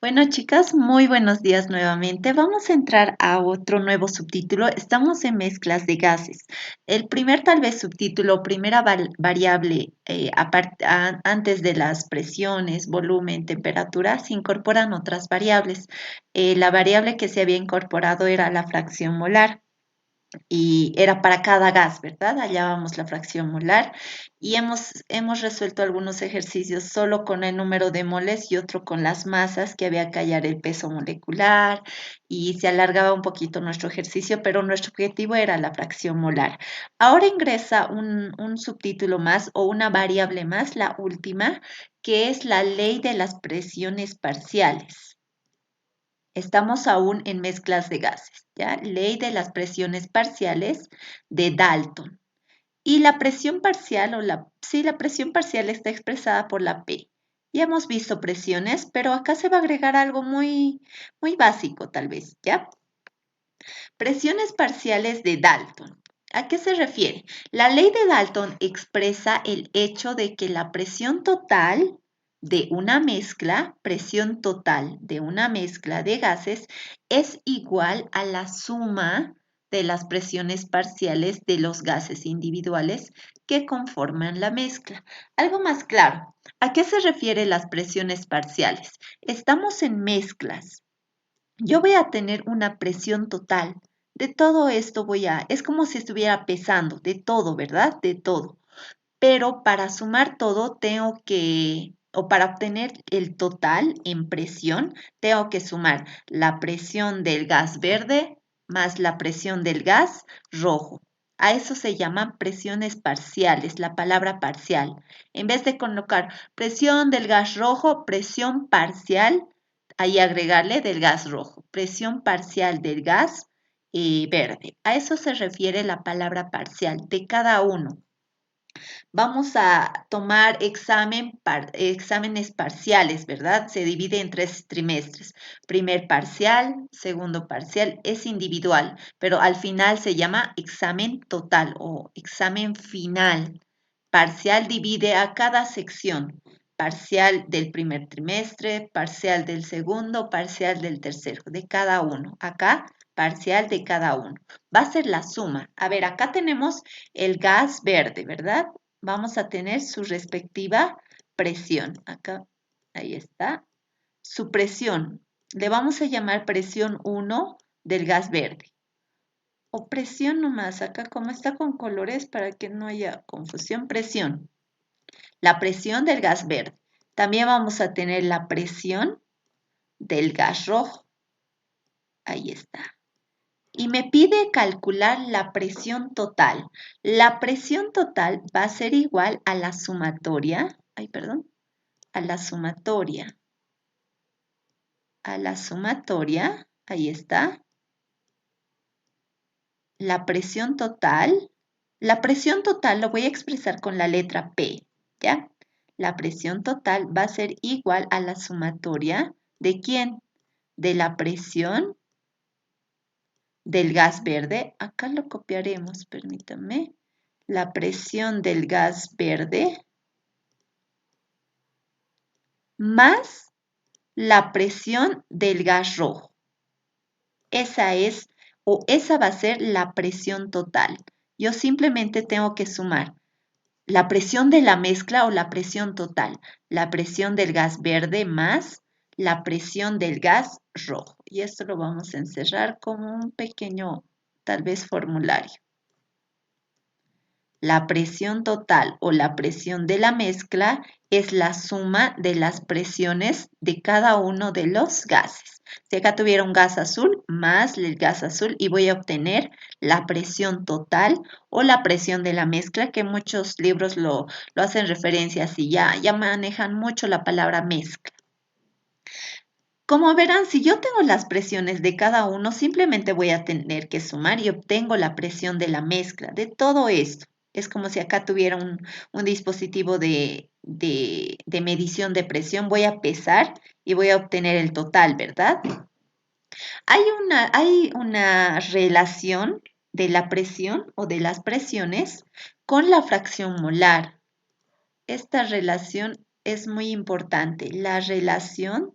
Bueno, chicas, muy buenos días nuevamente. Vamos a entrar a otro nuevo subtítulo. Estamos en mezclas de gases. El primer tal vez subtítulo, primera variable antes de las presiones, volumen, temperatura, se incorporan otras variables. La variable que se había incorporado era la fracción molar y era para cada gas, ¿verdad? Hallábamos la fracción molar y hemos resuelto algunos ejercicios solo con el número de moles y otro con las masas, que había que hallar el peso molecular y se alargaba un poquito nuestro ejercicio, pero nuestro objetivo era la fracción molar. Ahora ingresa un subtítulo más o una variable más, la última, que es la ley de las presiones parciales. Estamos aún en mezclas de gases, ¿ya? Ley de las presiones parciales de Dalton. Y la presión parcial, sí, la presión parcial está expresada por la P. Ya hemos visto presiones, pero acá se va a agregar algo muy básico, tal vez, ¿ya? Presiones parciales de Dalton. ¿A qué se refiere? La ley de Dalton expresa el hecho de que la presión total de una mezcla, presión total de una mezcla de gases, es igual a la suma de las presiones parciales de los gases individuales que conforman la mezcla. Algo más claro, ¿a qué se refiere las presiones parciales? Estamos en mezclas. Yo voy a tener una presión total. De todo esto es como si estuviera pesando, de todo, ¿verdad? De todo. Pero para sumar todo o para obtener el total en presión, tengo que sumar la presión del gas verde más la presión del gas rojo. A eso se llaman presiones parciales, la palabra parcial. En vez de colocar presión del gas rojo, presión parcial, ahí agregarle del gas rojo, presión parcial del gas verde. A eso se refiere la palabra parcial de cada uno. Vamos a tomar exámenes parciales, ¿verdad? Se divide en 3 trimestres. Primer parcial, segundo parcial, es individual, pero al final se llama examen total o examen final. Parcial divide a cada sección. Parcial del primer trimestre, parcial del segundo, parcial del tercero, de cada uno. Acá, parcial de cada uno. Va a ser la suma. A ver, acá tenemos el gas verde, ¿verdad? Vamos a tener su respectiva presión. Acá, ahí está. Su presión. Le vamos a llamar presión 1 del gas verde. O presión nomás, acá como está con colores para que no haya confusión, presión. La presión del gas verde. También vamos a tener la presión del gas rojo. Ahí está. Y me pide calcular la presión total. La presión total va a ser igual a la sumatoria, a la sumatoria, ahí está, la presión total lo voy a expresar con la letra P, ¿ya? La presión total va a ser igual a la sumatoria ¿de quién? De la presión del gas verde. Acá lo copiaremos, permítanme. La presión del gas verde más la presión del gas rojo. Esa va a ser la presión total. Yo simplemente tengo que sumar la presión de la mezcla o la presión total, la presión del gas verde más la presión del gas rojo. Y esto lo vamos a encerrar como un pequeño, tal vez, formulario. La presión total o la presión de la mezcla es la suma de las presiones de cada uno de los gases. Si acá tuviera un gas azul, más el gas azul y voy a obtener la presión total o la presión de la mezcla, que muchos libros lo hacen referencia así, ya manejan mucho la palabra mezcla. Como verán, si yo tengo las presiones de cada uno, simplemente voy a tener que sumar y obtengo la presión de la mezcla de todo esto. Es como si acá tuviera un dispositivo de medición de presión. Voy a pesar y voy a obtener el total, ¿verdad? Hay una relación de la presión o de las presiones con la fracción molar. Esta relación es muy importante. La relación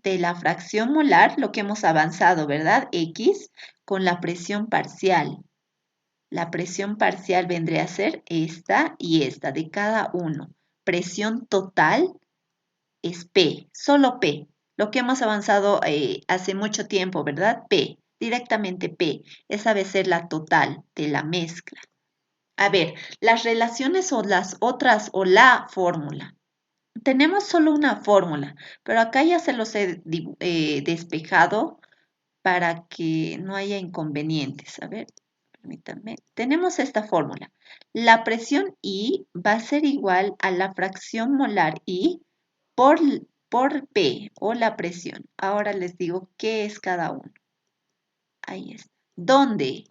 de la fracción molar, lo que hemos avanzado, ¿verdad? X con la presión parcial. La presión parcial vendría a ser esta y esta de cada uno. Presión total es P, solo P. Lo que hemos avanzado hace mucho tiempo, ¿verdad? P, directamente P. Esa debe ser la total de la mezcla. A ver, las relaciones o las otras o la fórmula. Tenemos solo una fórmula, pero acá ya se los he despejado para que no haya inconvenientes. A ver, permítanme. Tenemos esta fórmula. La presión I va a ser igual a la fracción molar I por, por P o la presión. Ahora les digo qué es cada uno. Ahí está. ¿Dónde?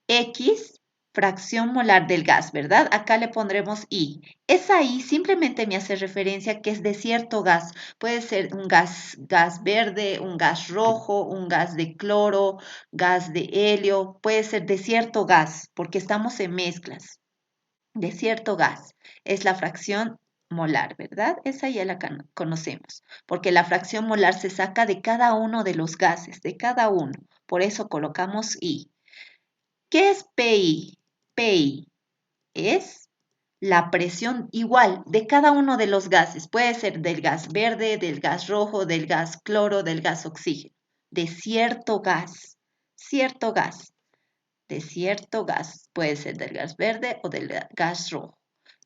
X, fracción molar del gas, ¿verdad? Acá le pondremos I. Esa I simplemente me hace referencia que es de cierto gas. Puede ser un gas verde, un gas rojo, un gas de cloro, gas de helio. Puede ser de cierto gas, porque estamos en mezclas. De cierto gas. Es la fracción molar, ¿verdad? Esa ya la conocemos, porque la fracción molar se saca de cada uno de los gases, de cada uno. Por eso colocamos I. ¿Qué es PI? PI es la presión igual de cada uno de los gases. Puede ser del gas verde, del gas rojo, del gas cloro, del gas oxígeno. De cierto gas. Cierto gas. De cierto gas. Puede ser del gas verde o del gas rojo.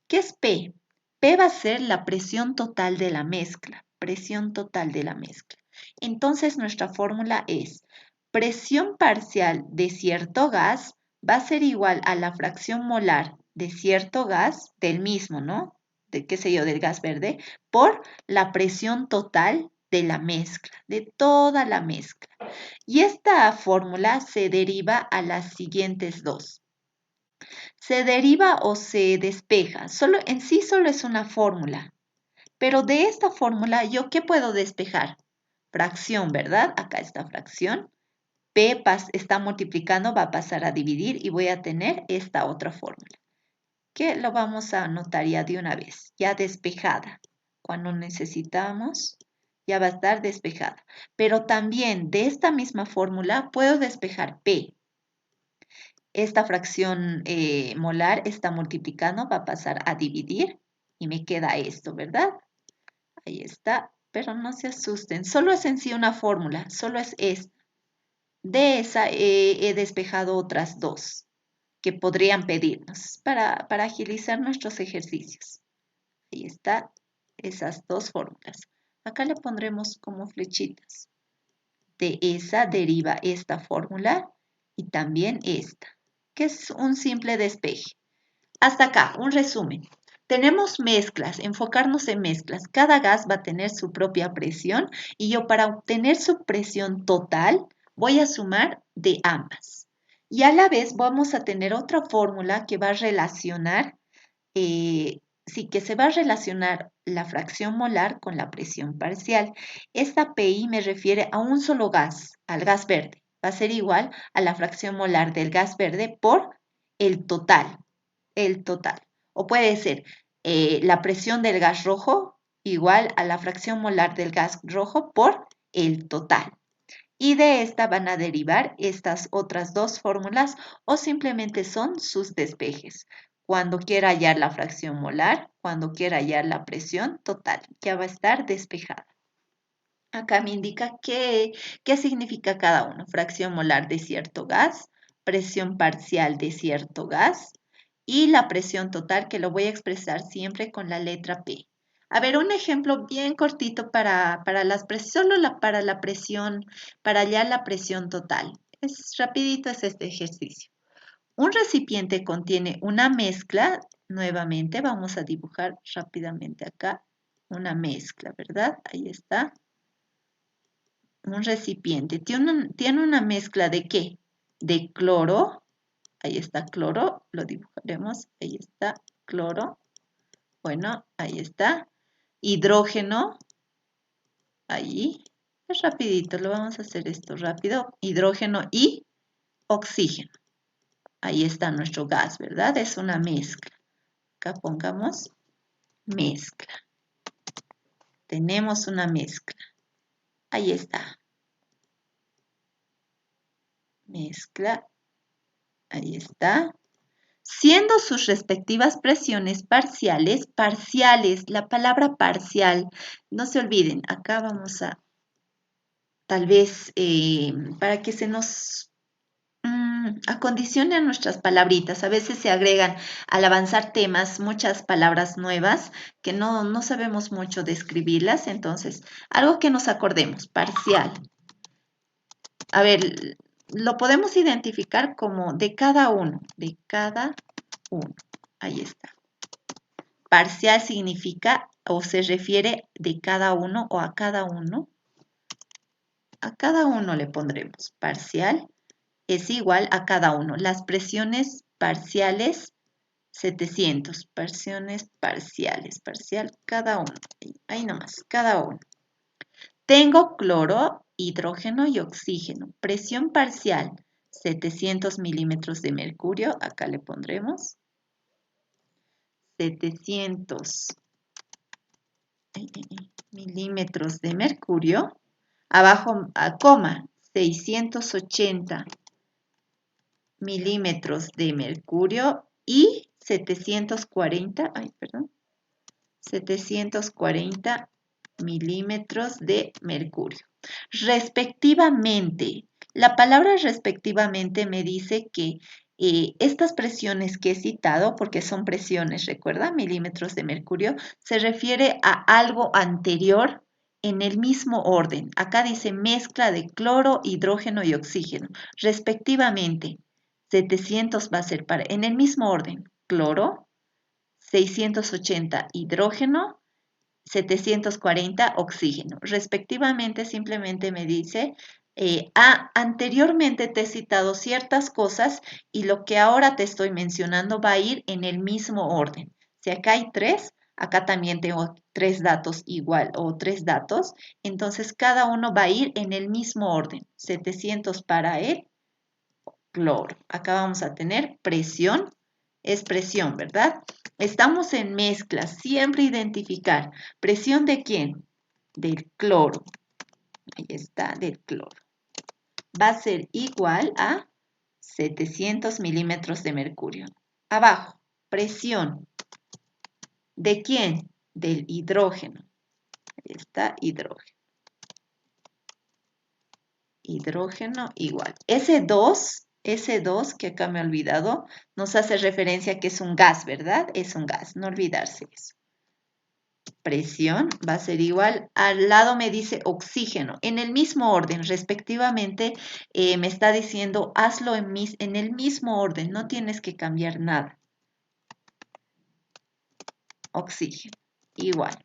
¿Qué es P? P va a ser la presión total de la mezcla. Presión total de la mezcla. Entonces nuestra fórmula es presión parcial de cierto gas va a ser igual a la fracción molar de cierto gas, del mismo, ¿no? De qué sé yo, del gas verde, por la presión total de la mezcla, de toda la mezcla. Y esta fórmula se deriva a las siguientes dos. Se deriva o se despeja. En sí solo es una fórmula. Pero de esta fórmula, ¿yo qué puedo despejar? Fracción, ¿verdad? Acá está fracción. P está multiplicando, va a pasar a dividir y voy a tener esta otra fórmula, que lo vamos a anotar ya de una vez, ya despejada. Cuando necesitamos, ya va a estar despejada. Pero también de esta misma fórmula puedo despejar P. Esta fracción molar está multiplicando, va a pasar a dividir y me queda esto, ¿verdad? Ahí está, pero no se asusten, solo es en sí una fórmula, solo es esta. De esa he despejado otras dos que podrían pedirnos para agilizar nuestros ejercicios. Ahí está, esas dos fórmulas. Acá le pondremos como flechitas. De esa deriva esta fórmula y también esta, que es un simple despeje. Hasta acá, un resumen. Tenemos mezclas, enfocarnos en mezclas. Cada gas va a tener su propia presión y yo para obtener su presión total voy a sumar de ambas. Y a la vez vamos a tener otra fórmula que va a relacionar, sí, que se va a relacionar la fracción molar con la presión parcial. Esta PI me refiere a un solo gas, al gas verde. Va a ser igual a la fracción molar del gas verde por el total. El total. O puede ser la presión del gas rojo igual a la fracción molar del gas rojo por el total. Y de esta van a derivar estas otras dos fórmulas o simplemente son sus despejes. Cuando quiera hallar la fracción molar, cuando quiera hallar la presión total, ya va a estar despejada. Acá me indica qué significa cada uno. Fracción molar de cierto gas, presión parcial de cierto gas y la presión total, que lo voy a expresar siempre con la letra P. A ver, un ejemplo bien cortito para para la presión, para hallar la presión total. Es rapidito es este ejercicio. Un recipiente contiene una mezcla, nuevamente vamos a dibujar rápidamente acá una mezcla, ¿verdad? Ahí está. Un recipiente. Tiene una mezcla de ¿qué? De cloro. Ahí está cloro, lo dibujaremos. Ahí está cloro. Bueno, ahí está. Hidrógeno. Ahí. Es rapidito, lo vamos a hacer esto rápido. Hidrógeno y oxígeno. Ahí está nuestro gas, ¿verdad? Es una mezcla. Acá pongamos mezcla. Tenemos una mezcla. Ahí está. Mezcla. Ahí está. Siendo sus respectivas presiones parciales, la palabra parcial, no se olviden, acá vamos a, tal vez, para que se nos acondicione a nuestras palabritas. A veces se agregan al avanzar temas muchas palabras nuevas que no sabemos mucho describirlas, entonces, algo que nos acordemos, parcial. A ver, lo podemos identificar como de cada uno, de cada uno. Ahí está. Parcial significa o se refiere de cada uno o a cada uno. A cada uno le pondremos parcial es igual a cada uno. Las presiones parciales 700. Presiones parciales, parcial cada uno. Ahí nomás, cada uno. Tengo cloro, hidrógeno y oxígeno. Presión parcial 700 milímetros de mercurio. Acá le pondremos 700 milímetros de mercurio. Abajo, a coma, 680 milímetros de mercurio y 740 milímetros de mercurio. Respectivamente, la palabra respectivamente me dice que estas presiones que he citado, porque son presiones, recuerda, milímetros de mercurio, se refiere a algo anterior en el mismo orden. Acá dice mezcla de cloro, hidrógeno y oxígeno. Respectivamente, 700 va a ser en el mismo orden, cloro, 680 hidrógeno, 740 oxígeno. Respectivamente, simplemente me dice, anteriormente te he citado ciertas cosas y lo que ahora te estoy mencionando va a ir en el mismo orden. Si acá hay 3, acá también tengo 3 datos igual o 3 datos, entonces cada uno va a ir en el mismo orden. 700 para el cloro. Acá vamos a tener presión, es presión, ¿verdad? Estamos en mezcla, siempre identificar. ¿Presión de quién? Del cloro. Ahí está, del cloro. Va a ser igual a 700 milímetros de mercurio. Abajo, presión. ¿De quién? Del hidrógeno. Ahí está, hidrógeno. Hidrógeno igual. Ese 2 que acá me he olvidado, nos hace referencia a que es un gas, ¿verdad? Es un gas, no olvidarse eso. Presión va a ser igual, al lado me dice oxígeno, en el mismo orden, respectivamente, me está diciendo hazlo en el mismo orden, no tienes que cambiar nada. Oxígeno, igual.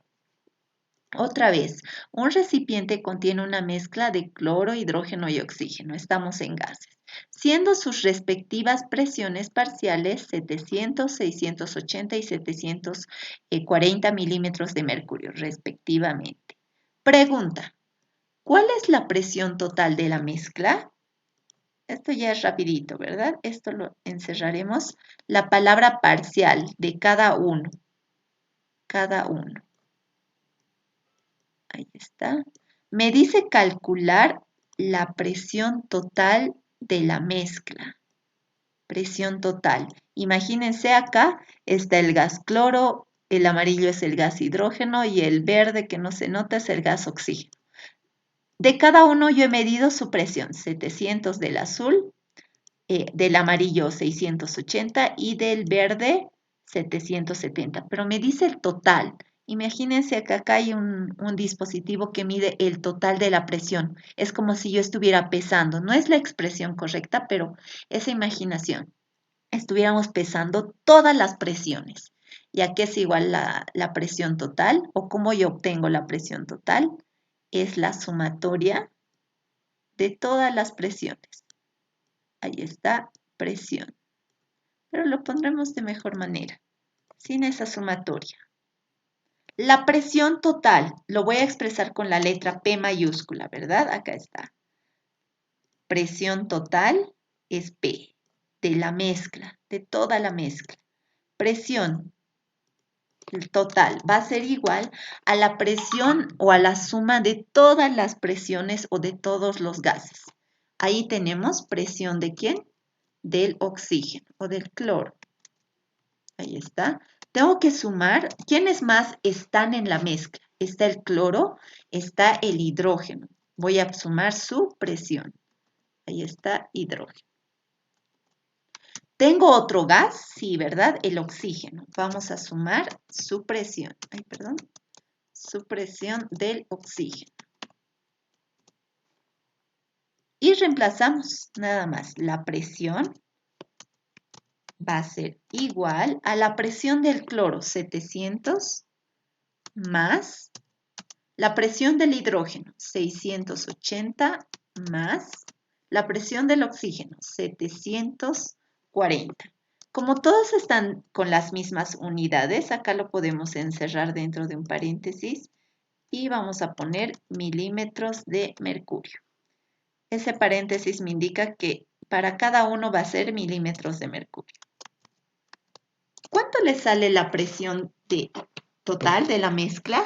Otra vez, un recipiente contiene una mezcla de cloro, hidrógeno y oxígeno. Estamos en gases, siendo sus respectivas presiones parciales 700, 680 y 740 milímetros de mercurio, respectivamente. Pregunta, ¿cuál es la presión total de la mezcla? Esto ya es rapidito, ¿verdad? Esto lo encerraremos. La palabra parcial de cada uno. Cada uno. Ahí está. Me dice calcular la presión total de la mezcla. Presión total. Imagínense acá está el gas cloro, el amarillo es el gas hidrógeno y el verde que no se nota es el gas oxígeno. De cada uno yo he medido su presión. 700 del azul, del amarillo 680 y del verde 770. Pero me dice el total. Imagínense que acá hay un dispositivo que mide el total de la presión. Es como si yo estuviera pesando. No es la expresión correcta, pero esa imaginación. Estuviéramos pesando todas las presiones. ¿Y a qué es igual la presión total? ¿O cómo yo obtengo la presión total? Es la sumatoria de todas las presiones. Ahí está, presión. Pero lo pondremos de mejor manera, sin esa sumatoria. La presión total, lo voy a expresar con la letra P mayúscula, ¿verdad? Acá está. Presión total es P, de la mezcla, de toda la mezcla. Presión el total, va a ser igual a la presión o a la suma de todas las presiones o de todos los gases. Ahí tenemos presión ¿de quién? Del oxígeno o del cloro. Ahí está. Tengo que sumar quiénes más están en la mezcla. Está el cloro, está el hidrógeno. Voy a sumar su presión. Ahí está hidrógeno. ¿Tengo otro gas? Sí, ¿verdad? El oxígeno. Vamos a sumar su presión. Ay, perdón. Su presión del oxígeno. Y reemplazamos nada más. La presión va a ser igual a la presión del cloro, 700 más la presión del hidrógeno, 680 más la presión del oxígeno, 740. Como todos están con las mismas unidades, acá lo podemos encerrar dentro de un paréntesis y vamos a poner milímetros de mercurio. Ese paréntesis me indica que para cada uno va a ser milímetros de mercurio. ¿Cuánto le sale la presión total de la mezcla?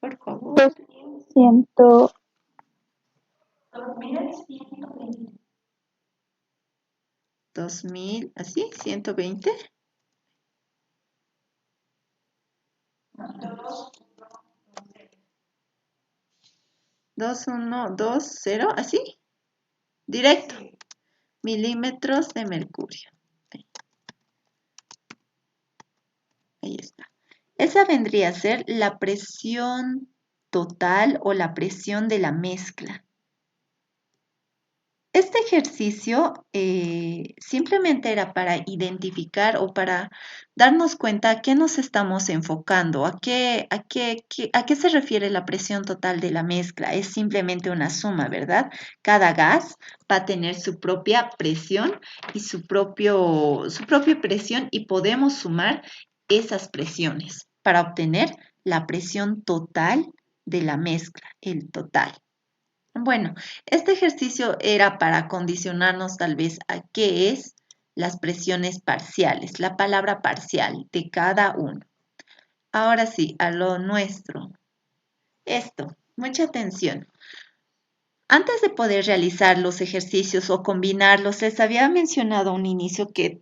Por favor. 200. 2000, ¿así? 120. 2120, ¿así? Directo. Milímetros de mercurio. Ahí está. Esa vendría a ser la presión total o la presión de la mezcla. Este ejercicio simplemente era para identificar o para darnos cuenta a qué nos estamos enfocando, a qué se refiere la presión total de la mezcla. Es simplemente una suma, ¿verdad? Cada gas va a tener su propia presión y su propia presión y podemos sumar esas presiones para obtener la presión total de la mezcla, el total. Bueno, este ejercicio era para condicionarnos tal vez a qué es las presiones parciales, la palabra parcial de cada uno. Ahora sí, a lo nuestro. Esto, mucha atención. Antes de poder realizar los ejercicios o combinarlos, les había mencionado a un inicio que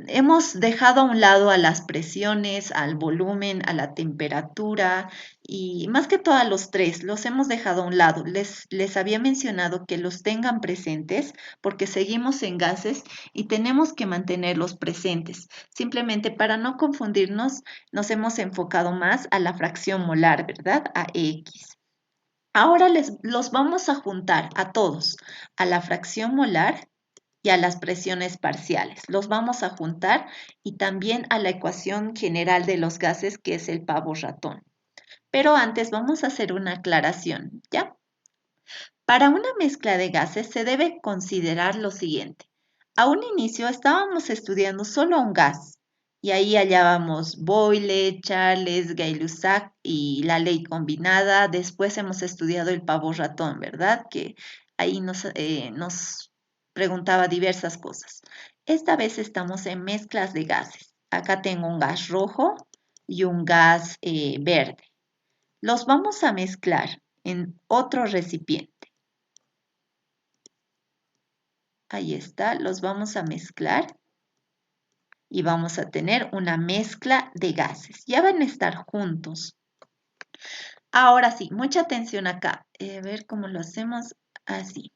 hemos dejado a un lado a las presiones, al volumen, a la temperatura y más que todo a los tres, los hemos dejado a un lado. Les había mencionado que los tengan presentes porque seguimos en gases y tenemos que mantenerlos presentes. Simplemente para no confundirnos, nos hemos enfocado más a la fracción molar, ¿verdad? A X. Ahora los vamos a juntar a todos, a la fracción molar y a las presiones parciales. Los vamos a juntar y también a la ecuación general de los gases, que es el pavo ratón. Pero antes vamos a hacer una aclaración, ¿ya? Para una mezcla de gases se debe considerar lo siguiente. A un inicio estábamos estudiando solo un gas y ahí hallábamos Boyle, Charles, Gay-Lussac y la ley combinada. Después hemos estudiado el pavo ratón, ¿verdad? Que ahí nos preguntaba diversas cosas. Esta vez estamos en mezclas de gases. Acá tengo un gas rojo y un gas verde. Los vamos a mezclar en otro recipiente. Ahí está, los vamos a mezclar y vamos a tener una mezcla de gases. Ya van a estar juntos. Ahora sí, mucha atención acá. A ver cómo lo hacemos así.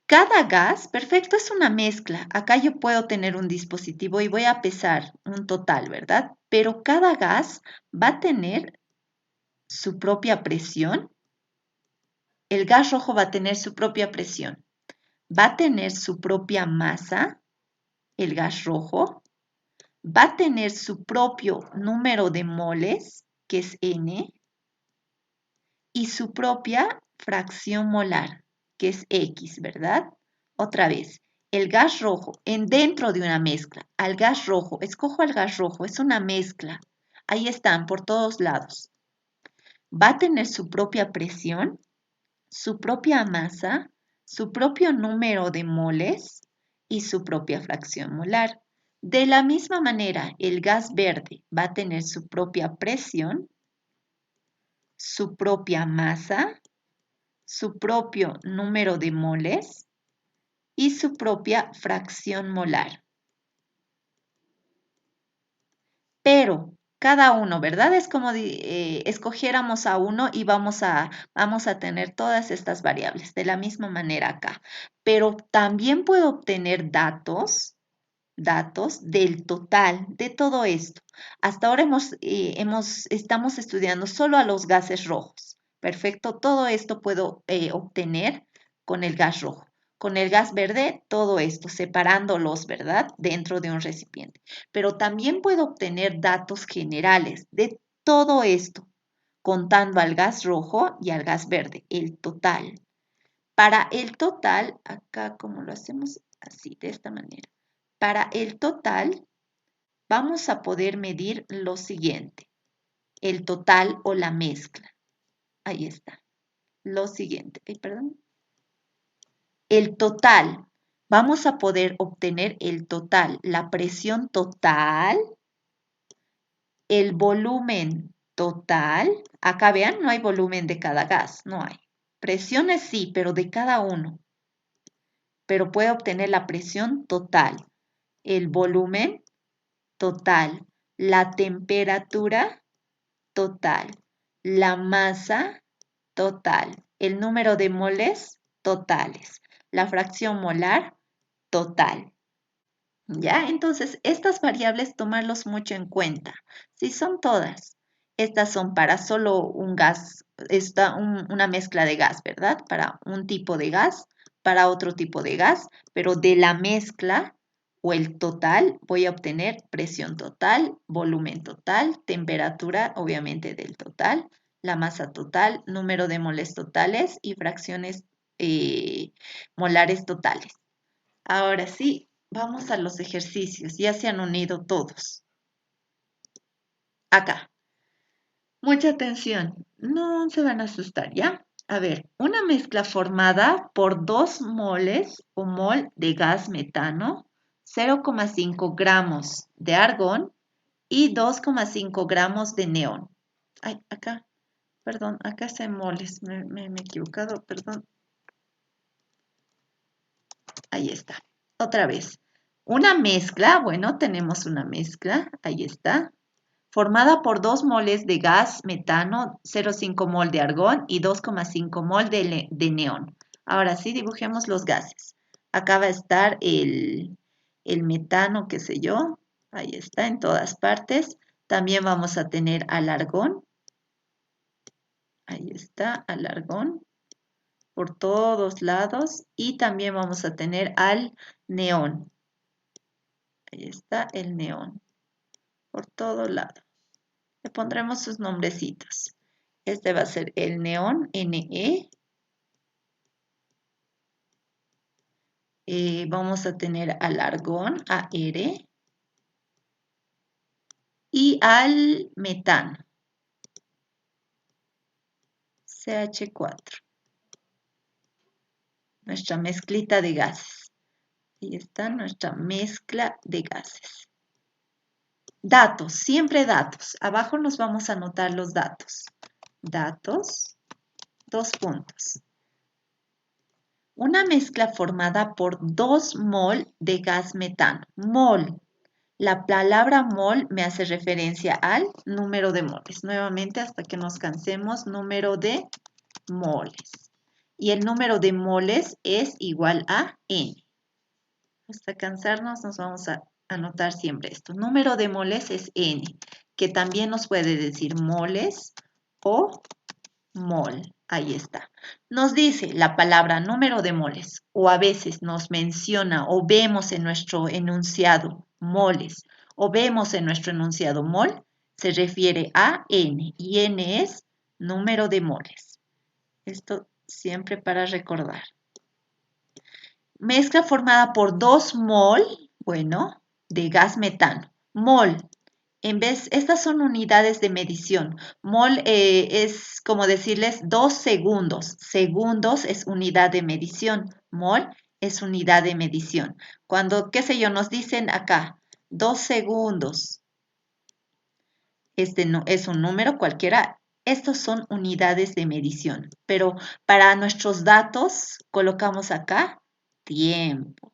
Cada gas, perfecto, es una mezcla. Acá yo puedo tener un dispositivo y voy a pesar un total, ¿verdad? Pero cada gas va a tener su propia presión. El gas rojo va a tener su propia presión. Va a tener su propia masa, el gas rojo. Va a tener su propio número de moles, que es N, y su propia fracción molar, que es X, ¿verdad? Otra vez, el gas rojo dentro de una mezcla, al gas rojo, escojo al gas rojo, es una mezcla, ahí están por todos lados. Va a tener su propia presión, su propia masa, su propio número de moles y su propia fracción molar. De la misma manera, el gas verde va a tener su propia presión, su propia masa, su propio número de moles y su propia fracción molar. Pero cada uno, ¿verdad? Es como escogiéramos a uno y vamos a tener todas estas variables de la misma manera acá. Pero también puedo obtener datos del total de todo esto. Hasta ahora estamos estudiando solo a los gases rojos. Perfecto, todo esto puedo obtener con el gas rojo. Con el gas verde, todo esto, separándolos, ¿verdad? Dentro de un recipiente. Pero también puedo obtener datos generales de todo esto, contando al gas rojo y al gas verde, el total. Para el total, acá como lo hacemos así, de esta manera. Para el total, vamos a poder medir lo siguiente. El total o la mezcla. Ahí está. Lo siguiente. Perdón. El total. Vamos a poder obtener el total, la presión total, el volumen total. Acá vean, no hay volumen de cada gas, no hay. Presiones sí, pero de cada uno. Pero puede obtener la presión total, el volumen total, la temperatura total, la masa total, el número de moles totales, la fracción molar total. ¿Ya? Entonces, estas variables tomarlos mucho en cuenta. Si son todas, estas son para solo un gas, una mezcla de gas, ¿verdad? Para un tipo de gas, para otro tipo de gas, pero de la mezcla o el total voy a obtener presión total, volumen total, temperatura, obviamente del total, la masa total, número de moles totales y fracciones molares totales. Ahora sí, vamos a los ejercicios. Ya se han unido todos. Acá. Mucha atención. No se van a asustar, ¿ya? A ver, una mezcla formada por 2 moles o mol de gas metano, 0,5 gramos de argón y 2,5 gramos de neón. Ay, acá, perdón, acá está en moles. Me he equivocado, perdón. Ahí está. Otra vez. Una mezcla, bueno, tenemos una mezcla, ahí está, formada por 2 moles de gas metano, 0,5 mol de argón y 2,5 mol de neón. Ahora sí, dibujemos los gases. Acá va a estar el metano, qué sé yo, ahí está, en todas partes. También vamos a tener al argón, ahí está, al argón, por todos lados. Y también vamos a tener al neón. Ahí está el neón, por todo lado. Le pondremos sus nombrecitos. Este va a ser el neón, Ne. Vamos a tener al argón, Ar. Y al metano, CH4. Nuestra mezclita de gases. Ahí está nuestra mezcla de gases. Datos, siempre datos. Abajo nos vamos a anotar los datos. Datos, 2 puntos. Una mezcla formada por 2 mol de gas metano. Mol. La palabra mol me hace referencia al número de moles. Nuevamente, hasta que nos cansemos, número de moles. Y el número de moles es igual a N. Hasta cansarnos nos vamos a anotar siempre esto. Número de moles es N, que también nos puede decir moles o mol. Ahí está. Nos dice la palabra número de moles o a veces nos menciona o vemos en nuestro enunciado moles o vemos en nuestro enunciado mol, se refiere a N y N es número de moles. Esto siempre para recordar. Mezcla formada por 2 mol, bueno, de gas metano. Mol. Estas son unidades de medición. Mol es como decirles 2 segundos. Segundos es unidad de medición. Mol es unidad de medición. Cuando, qué sé yo, nos dicen acá 2 segundos. Este no, es un número cualquiera. Estos son unidades de medición, pero para nuestros datos colocamos acá tiempo.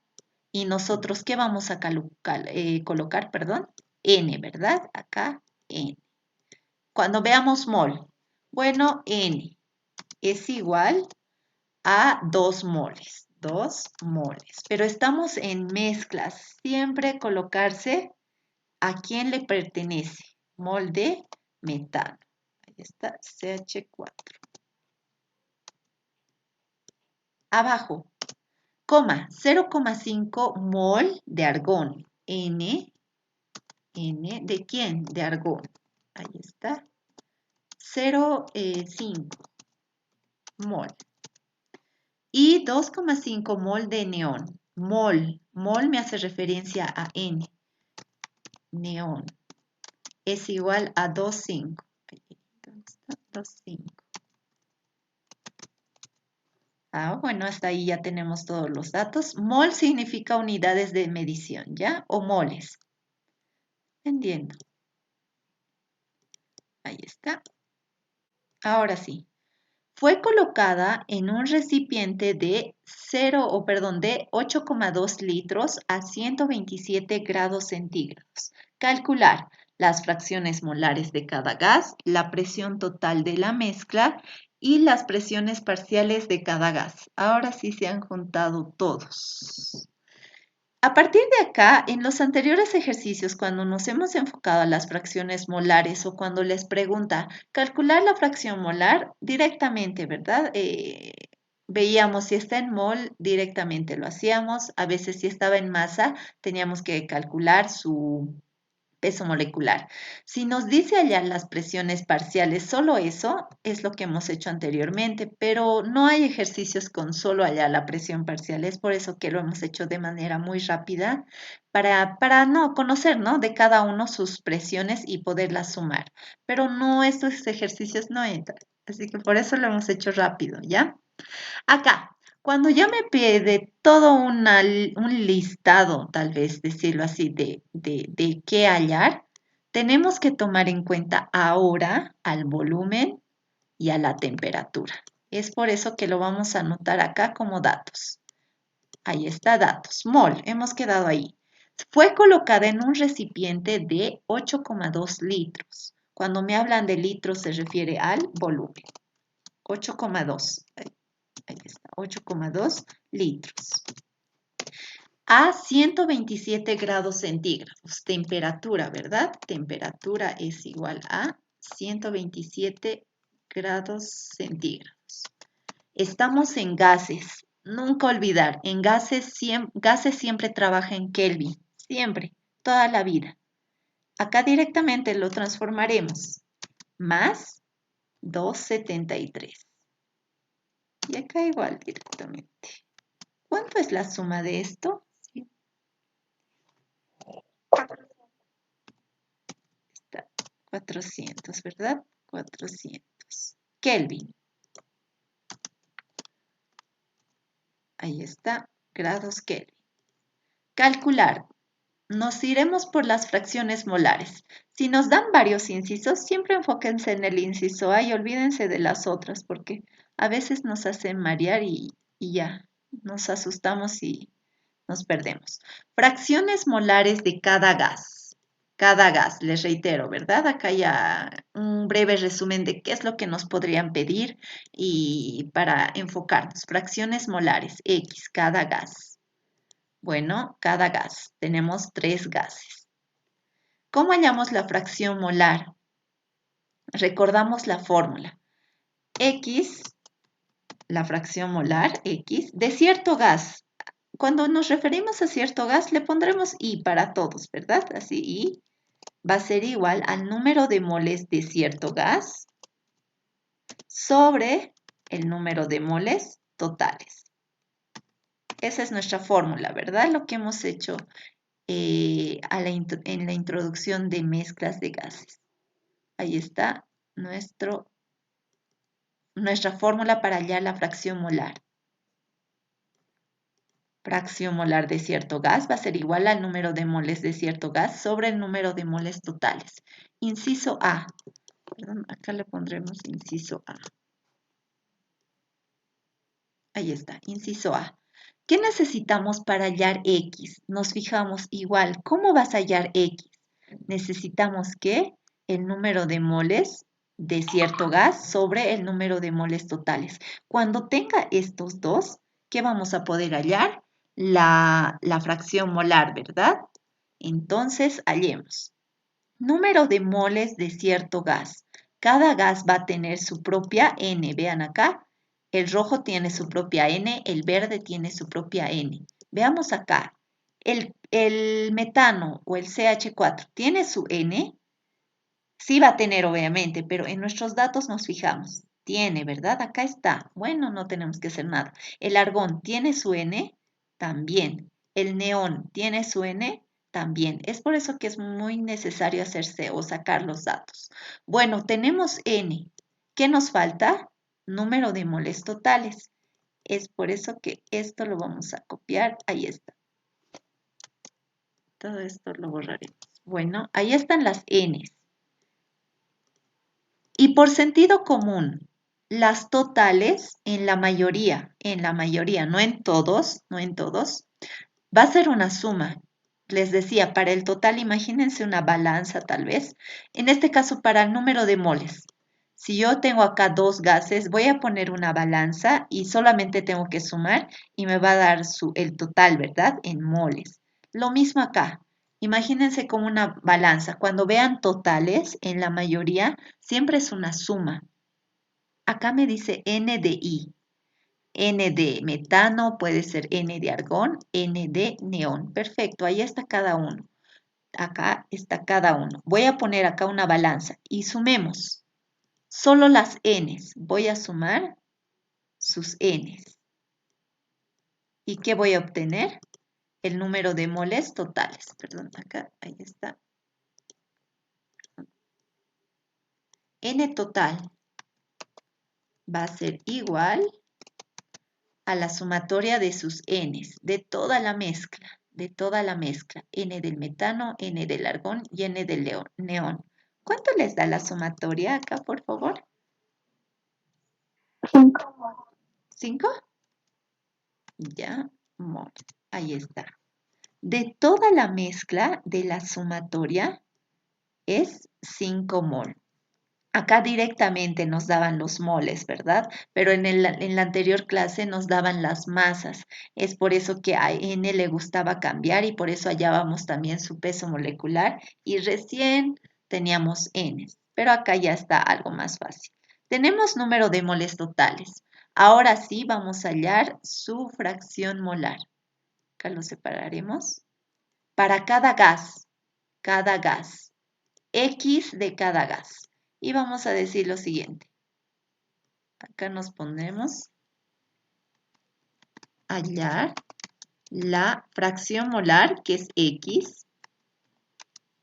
Y nosotros, ¿qué vamos a colocar? Perdón, n, ¿verdad? Acá, n. Cuando veamos mol, bueno, n es igual a 2 moles. 2 moles. Pero estamos en mezclas. Siempre colocarse a quién le pertenece. Mol de metano. Ahí está, CH4. Abajo, coma, 0,5 mol de argón. N ¿de quién? De argón. Ahí está. 0,5 mol. Y 2,5 mol de neón. Mol me hace referencia a N. Neón. Es igual a 2,5. 2,5. Bueno, hasta ahí ya tenemos todos los datos. Mol significa unidades de medición, ¿ya? O moles. Entiendo. Ahí está. Ahora sí. Fue colocada en un recipiente de 8,2 litros a 127 grados centígrados. Calcular las fracciones molares de cada gas, la presión total de la mezcla y las presiones parciales de cada gas. Ahora sí se han juntado todos. A partir de acá, en los anteriores ejercicios, cuando nos hemos enfocado a las fracciones molares o cuando les pregunta calcular la fracción molar directamente, ¿verdad? Veíamos si está en mol, directamente lo hacíamos. A veces si estaba en masa, teníamos que calcular su peso molecular. Si nos dice allá las presiones parciales, solo eso es lo que hemos hecho anteriormente, pero no hay ejercicios con solo allá la presión parcial. Es por eso que lo hemos hecho de manera muy rápida para no conocer, ¿no? De cada uno sus presiones y poderlas sumar. Pero no, estos ejercicios no entran. Así que por eso lo hemos hecho rápido, ¿ya? Acá, cuando ya me pide todo un listado, tal vez decirlo así, de qué hallar, tenemos que tomar en cuenta ahora al volumen y a la temperatura. Es por eso que lo vamos a anotar acá como datos. Ahí está, datos. Mol, hemos quedado ahí. Fue colocada en un recipiente de 8,2 litros. Cuando me hablan de litros se refiere al volumen. 8,2. Ahí está, 8,2 litros. A 127 grados centígrados. Temperatura, ¿verdad? Temperatura es igual a 127 grados centígrados. Estamos en gases. Nunca olvidar, en gases siempre trabaja en Kelvin. Siempre, toda la vida. Acá directamente lo transformaremos. Más 273. Y acá igual directamente. ¿Cuánto es la suma de esto? Está 400, ¿verdad? 400. Kelvin. Ahí está, grados Kelvin. Calcular. Nos iremos por las fracciones molares. Si nos dan varios incisos, siempre enfóquense en el inciso A y olvídense de las otras, porque a veces nos hacen marear y ya, nos asustamos y nos perdemos. Fracciones molares de cada gas. Cada gas, les reitero, ¿verdad? Acá ya un breve resumen de qué es lo que nos podrían pedir y para enfocarnos. Fracciones molares, X, cada gas. Bueno, cada gas. Tenemos 3 gases. ¿Cómo hallamos la fracción molar? Recordamos la fórmula. X, la fracción molar, X, de cierto gas. Cuando nos referimos a cierto gas, le pondremos I para todos, ¿verdad? Así, I va a ser igual al número de moles de cierto gas sobre el número de moles totales. Esa es nuestra fórmula, ¿verdad? Lo que hemos hecho en la introducción de mezclas de gases. Ahí está nuestra fórmula para hallar la fracción molar. fracción molar de cierto gas va a ser igual al número de moles de cierto gas sobre el número de moles totales. Inciso A. Perdón, acá le pondremos inciso A. Ahí está, inciso A. ¿Qué necesitamos para hallar X? Nos fijamos igual. ¿Cómo vas a hallar X? Necesitamos que el número de moles de cierto gas sobre el número de moles totales. Cuando tenga estos dos, ¿qué vamos a poder hallar? La fracción molar, ¿verdad? Entonces, hallemos. Número de moles de cierto gas. Cada gas va a tener su propia N. Vean acá, el rojo tiene su propia N, el verde tiene su propia N. Veamos acá, el metano o el CH4 tiene su N. Sí va a tener, obviamente, pero en nuestros datos nos fijamos. Tiene, ¿verdad? Acá está. Bueno, no tenemos que hacer nada. El argón tiene su N, también. El neón tiene su N, también. Es por eso que es muy necesario hacerse o sacar los datos. Bueno, tenemos N. ¿Qué nos falta? Número de moles totales. Es por eso que esto lo vamos a copiar. Ahí está. Todo esto lo borraremos. Bueno, ahí están las Ns. Y por sentido común, las totales en la mayoría, no en todos, va a ser una suma. Les decía, para el total, imagínense una balanza tal vez. En este caso, para el número de moles. Si yo tengo acá dos gases, voy a poner una balanza y solamente tengo que sumar y me va a dar el total, ¿verdad? En moles. Lo mismo acá. Imagínense como una balanza. Cuando vean totales, en la mayoría, siempre es una suma. Acá me dice N de I. N de metano, puede ser N de argón, N de neón. Perfecto, ahí está cada uno. Acá está cada uno. Voy a poner acá una balanza y sumemos. Solo las Ns. Voy a sumar sus Ns. ¿Y qué voy a obtener? El número de moles totales. Perdón, acá, ahí está. N total va a ser igual a la sumatoria de sus Ns, de toda la mezcla, N del metano, N del argón y N del neón. ¿Cuánto les da la sumatoria acá, por favor? 5. ¿5? Ya, mol. Ahí está. De toda la mezcla de la sumatoria es 5 mol. Acá directamente nos daban los moles, ¿verdad? Pero en la anterior clase nos daban las masas. Es por eso que a N le gustaba cambiar y por eso hallábamos también su peso molecular y recién teníamos N. Pero acá ya está algo más fácil. Tenemos número de moles totales. Ahora sí vamos a hallar su fracción molar. Acá lo separaremos. Para cada gas, X de cada gas. Y vamos a decir lo siguiente. Acá nos ponemos hallar la fracción molar, que es X.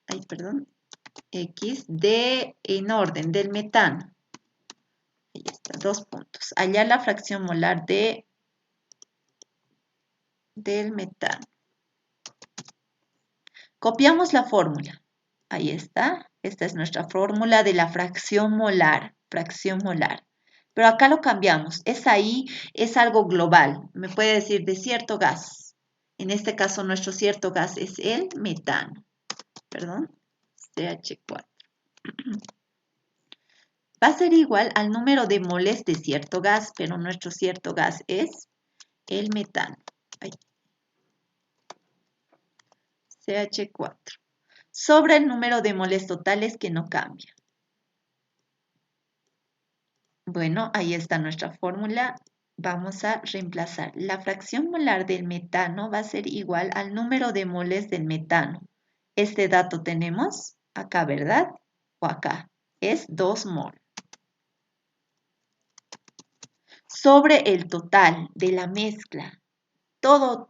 Ay, perdón. X en orden del metano. Ahí está, 2 puntos. Hallar la fracción molar del metano. Copiamos la fórmula. Ahí está. Esta es nuestra fórmula de la fracción molar. Fracción molar. Pero acá lo cambiamos. Es ahí, es algo global. Me puede decir de cierto gas. En este caso, nuestro cierto gas es el metano. Perdón, CH4. Va a ser igual al número de moles de cierto gas, pero nuestro cierto gas es el metano. Ahí. CH4. Sobre el número de moles totales que no cambia. Bueno, ahí está nuestra fórmula. Vamos a reemplazar. La fracción molar del metano va a ser igual al número de moles del metano. Este dato tenemos acá, ¿verdad? O acá. Es 2 mol. Sobre el total de la mezcla. Todo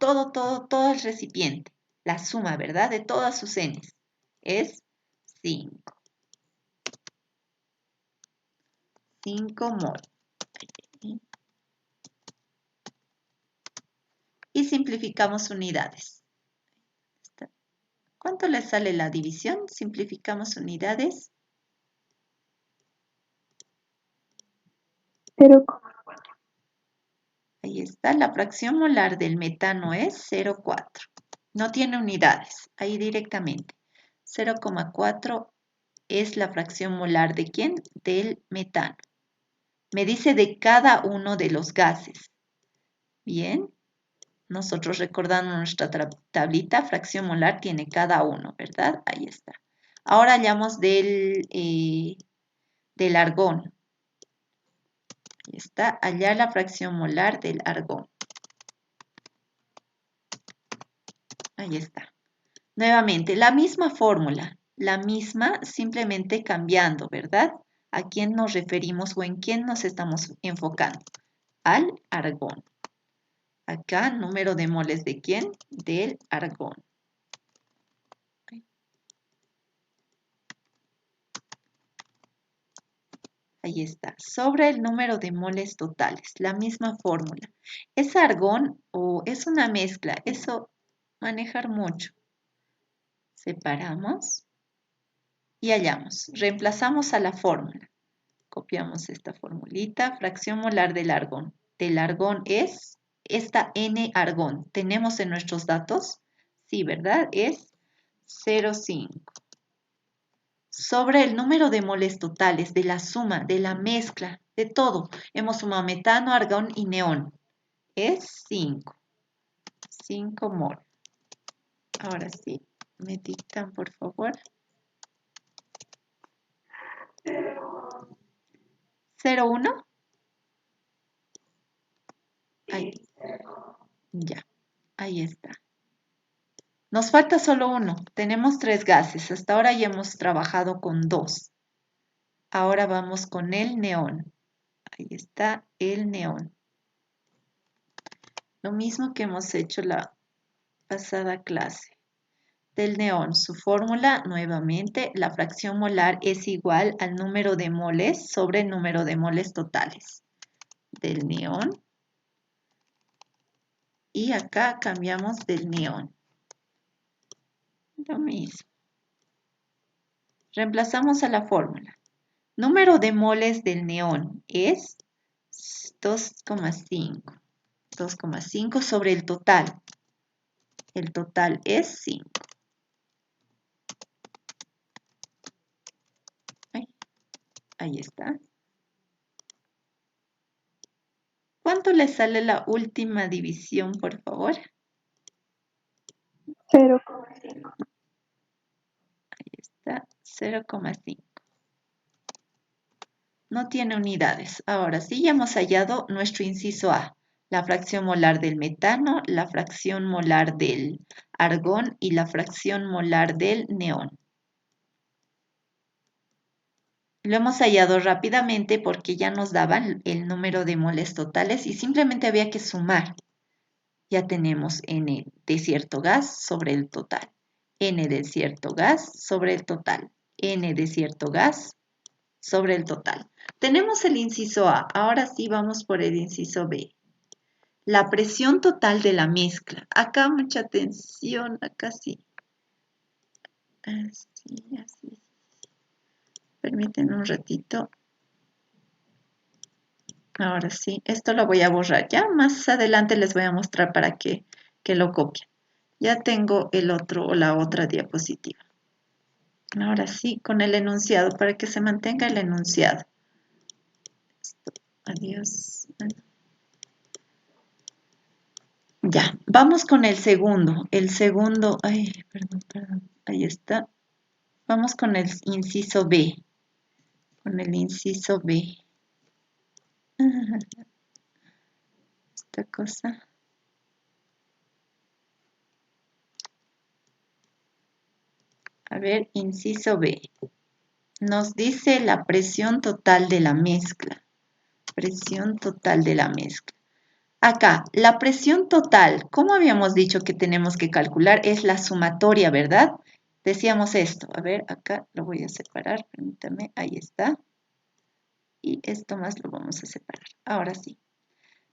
el recipiente. La suma, ¿verdad? De todas sus N's. Es 5. 5 mol. y simplificamos unidades. ¿Cuánto le sale la división? Simplificamos unidades. 0,4. Ahí está, la fracción molar del metano es 0,4. No tiene unidades, ahí directamente. 0,4 es la fracción molar ¿de quién? Del metano. Me dice de cada uno de los gases. Bien, nosotros recordando nuestra tablita, fracción molar tiene cada uno, ¿verdad? Ahí está. Ahora hallamos del argón. Ahí está, hallar la fracción molar del argón. Ahí está. Nuevamente, la misma fórmula, la misma simplemente cambiando, ¿verdad? ¿A quién nos referimos o en quién nos estamos enfocando? Al argón. Acá, número de moles ¿de quién? Del argón. Ahí está. Sobre el número de moles totales, la misma fórmula. ¿Es argón o es una mezcla? Eso, manejar mucho. Separamos y hallamos. Reemplazamos a la fórmula. Copiamos esta formulita. Fracción molar del argón. Del argón es esta N-argón. ¿Tenemos en nuestros datos? Sí, ¿verdad? Es 0,5. Sobre el número de moles totales de la suma, de la mezcla, de todo. Hemos sumado metano, argón y neón. Es 5. 5 mol. Ahora sí, me dictan, por favor. 0,1. Ahí. Ya, ahí está. Nos falta solo uno. Tenemos 3 gases. Hasta ahora ya hemos trabajado con 2. Ahora vamos con el neón. Ahí está el neón. Lo mismo que hemos hecho la pasada clase. Del neón, su fórmula, nuevamente, la fracción molar es igual al número de moles sobre el número de moles totales. Del neón. Y acá cambiamos del neón. Lo mismo. Reemplazamos a la fórmula. Número de moles del neón es 2,5. 2,5 sobre el total. El total es 5. Ahí está. ¿Cuánto le sale la última división, por favor? 0,5. Ahí está, 0,5. No tiene unidades. Ahora sí, ya hemos hallado nuestro inciso A. La fracción molar del metano, la fracción molar del argón y la fracción molar del neón. Lo hemos hallado rápidamente porque ya nos daban el número de moles totales y simplemente había que sumar. Ya tenemos N de cierto gas sobre el total. N de cierto gas sobre el total. N de cierto gas sobre el total. Tenemos el inciso A. Ahora sí vamos por el inciso B. La presión total de la mezcla. Acá mucha atención, acá sí. Así, así. Permítanme un ratito. Ahora sí, esto lo voy a borrar. Ya más adelante les voy a mostrar para que lo copien. Ya tengo el otro o la otra diapositiva. Ahora sí, con el enunciado, para que se mantenga el enunciado. Adiós. Ya, vamos con el segundo. El segundo, ay, perdón, ahí está. Vamos con el inciso B. Con el inciso B. Esta cosa. A ver, inciso B. Nos dice la presión total de la mezcla. Presión total de la mezcla. Acá, la presión total, ¿cómo habíamos dicho que tenemos que calcular? Es la sumatoria, ¿verdad? Decíamos esto. A ver, acá lo voy a separar. Permítame, ahí está. Y esto más lo vamos a separar. Ahora sí.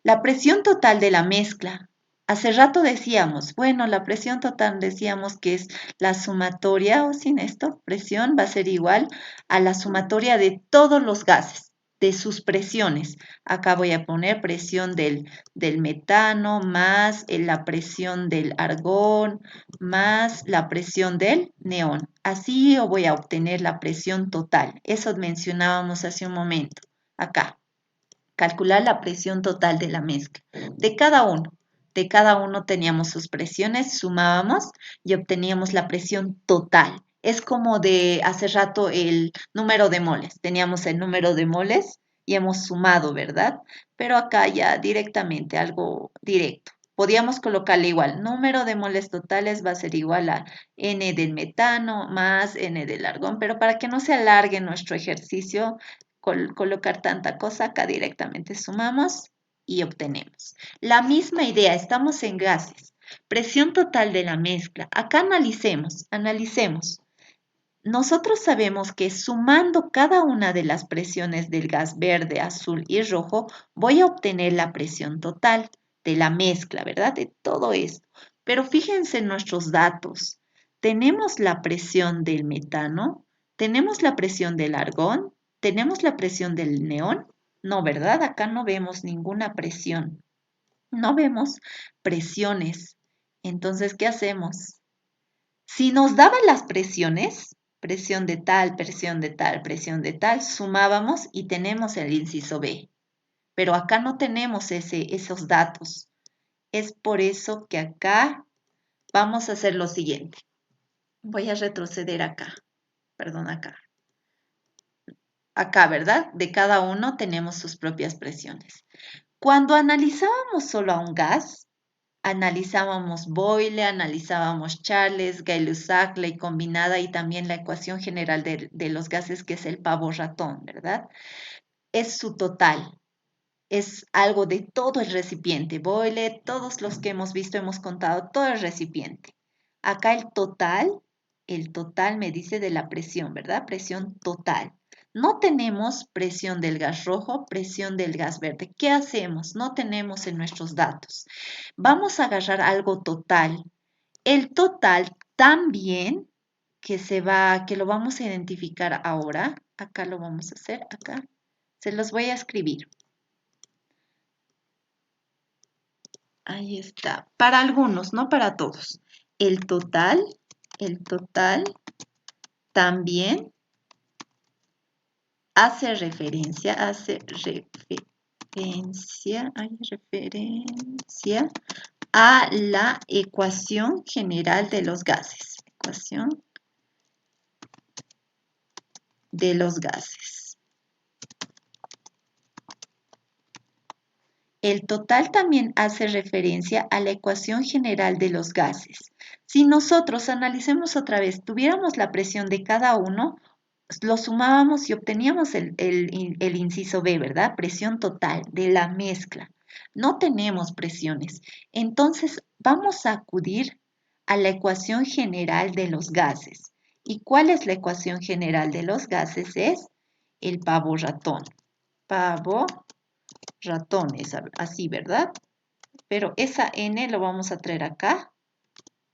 La presión total de la mezcla Hace rato decíamos, bueno, la presión total decíamos que es la sumatoria, o sin esto, presión va a ser igual a la sumatoria de todos los gases, de sus presiones. Acá voy a poner presión del metano más la presión del argón más la presión del neón. Así yo voy a obtener la presión total. Eso mencionábamos hace un momento. Acá calcular la presión total de la mezcla, de cada uno. De cada uno teníamos sus presiones, sumábamos y obteníamos la presión total. Es como de hace rato el número de moles. Teníamos el número de moles y hemos sumado, ¿verdad? Pero acá ya directamente, algo directo. Podíamos colocarle igual, número de moles totales va a ser igual a N del metano más N del argón, pero para que no se alargue nuestro ejercicio, colocar tanta cosa, acá directamente sumamos y obtenemos. La misma idea, estamos en gases. Presión total de la mezcla. Acá analicemos. Nosotros sabemos que sumando cada una de las presiones del gas verde, azul y rojo, voy a obtener la presión total de la mezcla, ¿verdad? De todo esto. Pero fíjense en nuestros datos. Tenemos la presión del metano, tenemos la presión del argón, tenemos la presión del neón. No, ¿verdad? Acá no vemos ninguna presión. No vemos presiones. Entonces, ¿qué hacemos? Si nos daban las presiones, presión de tal, presión de tal, presión de tal, sumábamos y tenemos el inciso B. Pero acá no tenemos esos datos. Es por eso que acá vamos a hacer lo siguiente. Voy a retroceder acá, perdón, acá. Acá, ¿verdad? De cada uno tenemos sus propias presiones. Cuando analizábamos solo a un gas, analizábamos Boyle, analizábamos Charles, Gay-Lussac, combinada y también la ecuación general de los gases que es el pavo ratón, ¿verdad? Es su total, es algo de todo el recipiente. Boyle, todos los que hemos visto, hemos contado todo el recipiente. Acá el total me dice de la presión, ¿verdad? Presión total. No tenemos presión del gas rojo, presión del gas verde. ¿Qué hacemos? No tenemos en nuestros datos. Vamos a agarrar algo total. El total también que lo vamos a identificar ahora. Acá lo vamos a hacer, acá. Se los voy a escribir. Ahí está. Para algunos, no para todos. El total también hace referencia a la ecuación general de los gases. Ecuación de los gases. El total también hace referencia a la ecuación general de los gases. Si nosotros analicemos otra vez, tuviéramos la presión de cada uno, lo sumábamos y obteníamos el inciso B, ¿verdad? Presión total de la mezcla. No tenemos presiones. Entonces, vamos a acudir a la ecuación general de los gases. ¿Y cuál es la ecuación general de los gases? Es el pavo ratón. Pavo ratón, es así, ¿verdad? Pero esa N lo vamos a traer acá.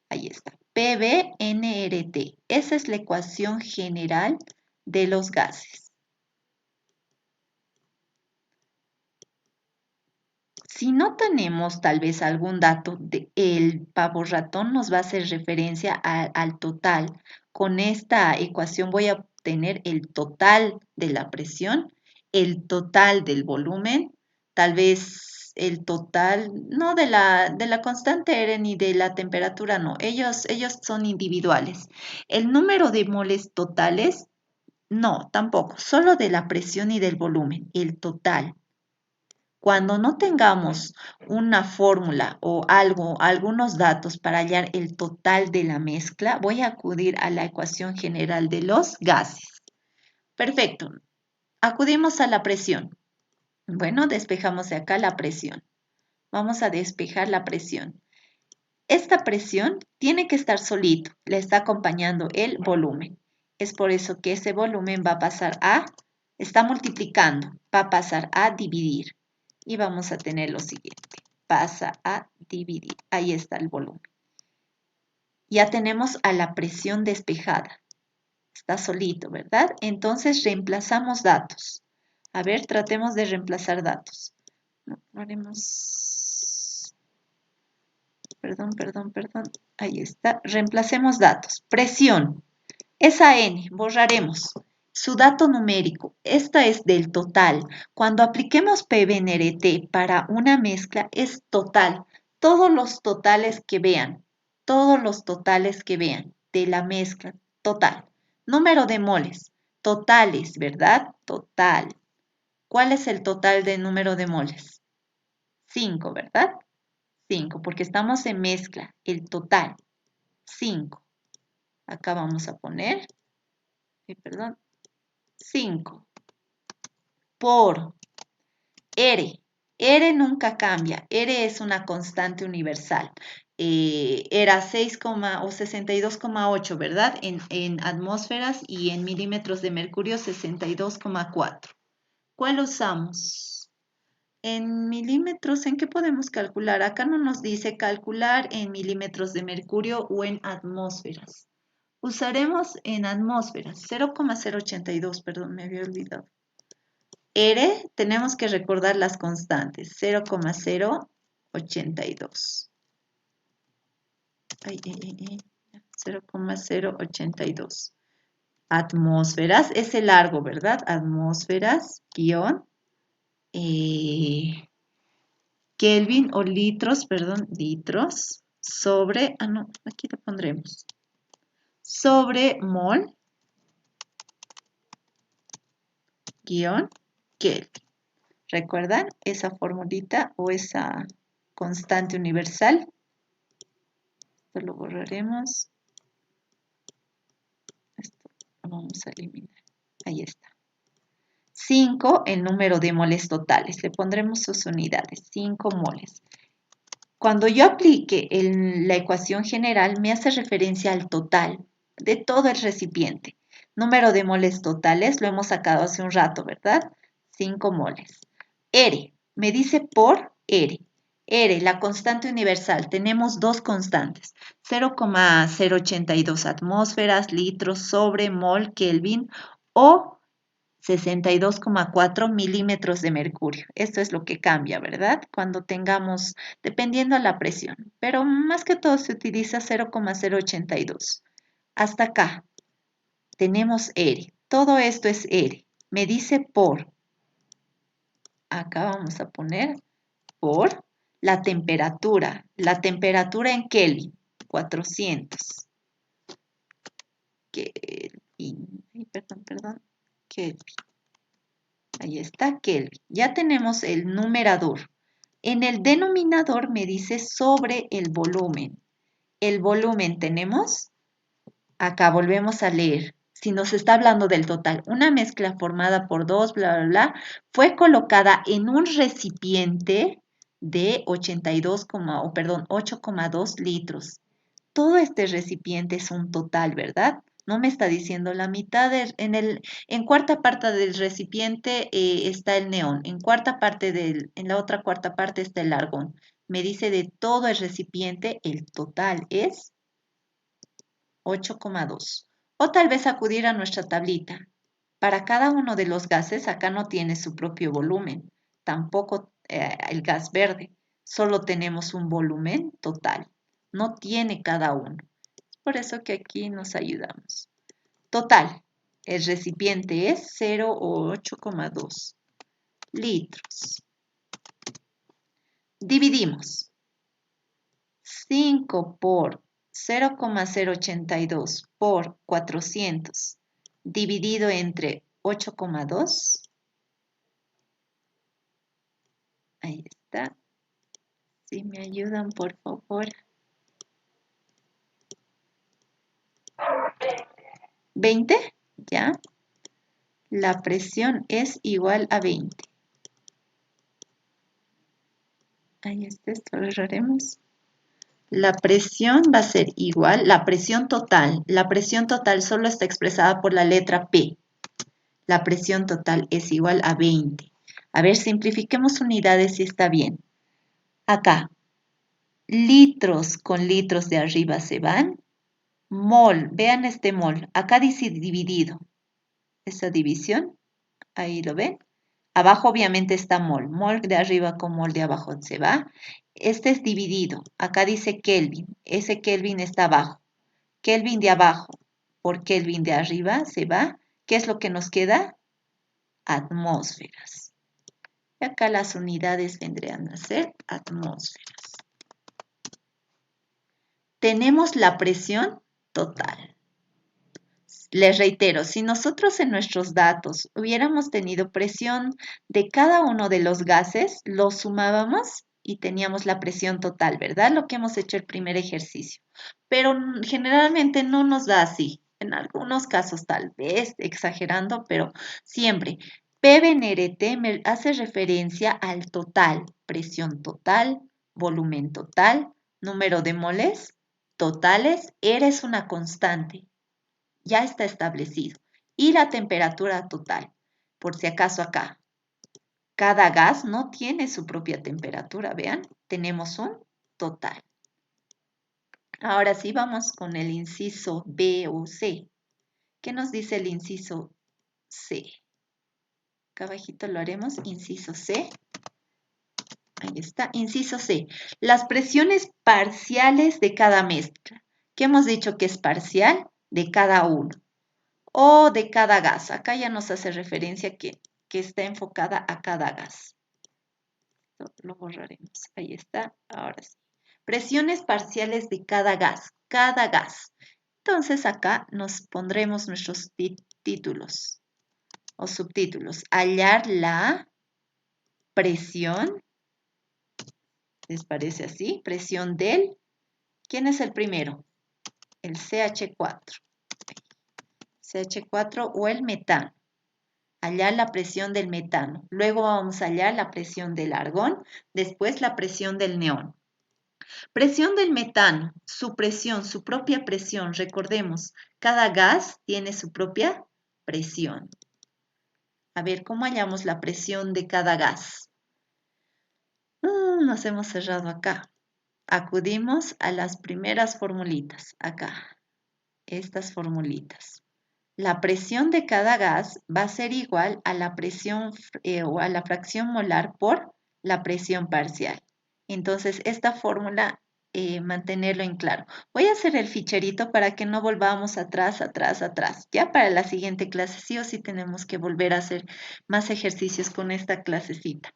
Ahí está. PBNRT. Esa es la ecuación general de los gases. Si no tenemos tal vez algún dato, el pavo ratón nos va a hacer referencia al total. Con esta ecuación voy a obtener el total de la presión, el total del volumen, tal vez el total, no de la constante R ni de la temperatura, no, ellos son individuales. El número de moles totales, no, tampoco, solo de la presión y del volumen, el total. Cuando no tengamos una fórmula o algunos datos para hallar el total de la mezcla, voy a acudir a la ecuación general de los gases. Perfecto. Acudimos a la presión. Bueno, despejamos de acá la presión. Vamos a despejar la presión. Esta presión tiene que estar solito, le está acompañando el volumen. Es por eso que ese volumen va a pasar está multiplicando, va a pasar a dividir. Y vamos a tener lo siguiente. pasa a dividir. Ahí está el volumen. Ya tenemos a la presión despejada. Está solito, ¿verdad? Entonces reemplazamos datos. A ver, tratemos de reemplazar datos. No, lo haremos... Perdón. Ahí está. Reemplacemos datos. Presión. Esa N, borraremos. Su dato numérico. Esta es del total. Cuando apliquemos PV-NRT para una mezcla es total. Todos los totales que vean. Todos los totales que vean de la mezcla. Total. Número de moles. Totales, ¿verdad? Total. ¿Cuál es el total de número de moles? 5, ¿verdad? 5, porque estamos en mezcla. El total. 5. Acá vamos a poner, 5 por R. R nunca cambia. R es una constante universal. Era 6, o 62,8, ¿verdad? En atmósferas y en milímetros de mercurio 62,4. ¿Cuál usamos? En milímetros, ¿en qué podemos calcular? Acá no nos dice calcular en milímetros de mercurio o en atmósferas. Usaremos en atmósferas, 0,082, perdón, me había olvidado. R, tenemos que recordar las constantes, 0,082. 0,082. Atmósferas, es el largo, ¿verdad? Atmósferas, guión, Kelvin o litros, perdón, litros, sobre, no, aquí lo pondremos, sobre mol, guión, Kelvin. ¿Recuerdan esa formulita o esa constante universal? Esto lo borraremos. Esto lo vamos a eliminar. Ahí está. 5, el número de moles totales. Le pondremos sus unidades, 5 moles. Cuando yo aplique la ecuación general, me hace referencia al total de todo el recipiente. Número de moles totales, lo hemos sacado hace un rato, ¿verdad? 5 moles. R, me dice por R. R, la constante universal, tenemos dos constantes, 0,082 atmósferas, litros sobre mol Kelvin o 62,4 milímetros de mercurio. Esto es lo que cambia, ¿verdad? Cuando tengamos, dependiendo de la presión, pero más que todo se utiliza 0,082. Hasta acá tenemos R. Todo esto es R. Me dice por. Acá vamos a poner por la temperatura. La temperatura en Kelvin, 400. Kelvin. Kelvin. Ahí está Kelvin. Ya tenemos el numerador. En el denominador me dice sobre el volumen. El volumen tenemos, acá volvemos a leer. Si nos está hablando del total, una mezcla formada por dos, bla, bla, bla, fue colocada en un recipiente de 8,2 litros. Todo este recipiente es un total, ¿verdad? No me está diciendo la mitad, en cuarta parte del recipiente está el neón, en la otra cuarta parte está el argón. Me dice de todo el recipiente, el total es 8,2. O tal vez acudir a nuestra tablita. Para cada uno de los gases, acá no tiene su propio volumen, tampoco el gas verde, solo tenemos un volumen total, no tiene cada uno. Por eso que aquí nos ayudamos. Total, el recipiente es 0 o 8,2 litros. Dividimos 5 por 0,082 por 400 dividido entre 8,2. Ahí está. Si me ayudan, por favor. 20, ¿ya? La presión es igual a 20. Ahí está, esto lo erraremos. La presión va a ser igual, la presión total solo está expresada por la letra P. La presión total es igual a 20. A ver, simplifiquemos unidades si está bien. Acá, litros con litros de arriba se van. Mol, vean este mol. Acá dice dividido. Esa división, ahí lo ven. Abajo obviamente está mol. Mol de arriba con mol de abajo se va. Este es dividido. Acá dice Kelvin. Ese Kelvin está abajo. Kelvin de abajo por Kelvin de arriba se va. ¿Qué es lo que nos queda? Atmósferas. Y acá las unidades vendrían a ser atmósferas. Tenemos la presión total. Les reitero, si nosotros en nuestros datos hubiéramos tenido presión de cada uno de los gases, lo sumábamos y teníamos la presión total, ¿verdad? Lo que hemos hecho el primer ejercicio. Pero generalmente no nos da así. En algunos casos tal vez, exagerando, pero siempre. PV/RT me hace referencia al total, presión total, volumen total, número de moles totales, R es una constante ya está establecido. Y la temperatura total, por si acaso acá. Cada gas no tiene su propia temperatura, vean, tenemos un total. Ahora sí vamos con el inciso B o C. ¿Qué nos dice el inciso C? Acá abajito lo haremos, inciso C. Ahí está, inciso C. Las presiones parciales de cada mezcla. ¿Qué hemos dicho que es parcial? De cada uno. O de cada gas. Acá ya nos hace referencia que está enfocada a cada gas. Lo borraremos. Ahí está. Ahora sí. Presiones parciales de cada gas. Cada gas. Entonces acá nos pondremos nuestros títulos o subtítulos. Hallar la presión. ¿Les parece así? Presión del. ¿Quién es el primero? El CH4. CH4 o el metano. Hallar la presión del metano. Luego vamos a hallar la presión del argón, después la presión del neón. Presión del metano, su presión, su propia presión. Recordemos, cada gas tiene su propia presión. A ver, ¿cómo hallamos la presión de cada gas? Nos hemos cerrado acá. Acudimos a las primeras formulitas, acá. Estas formulitas. La presión de cada gas va a ser igual a la presión o a la fracción molar por la presión parcial. Entonces, esta fórmula, mantenerlo en claro. Voy a hacer el ficherito para que no volvamos atrás, atrás, atrás. Ya para la siguiente clase sí o sí tenemos que volver a hacer más ejercicios con esta clasecita.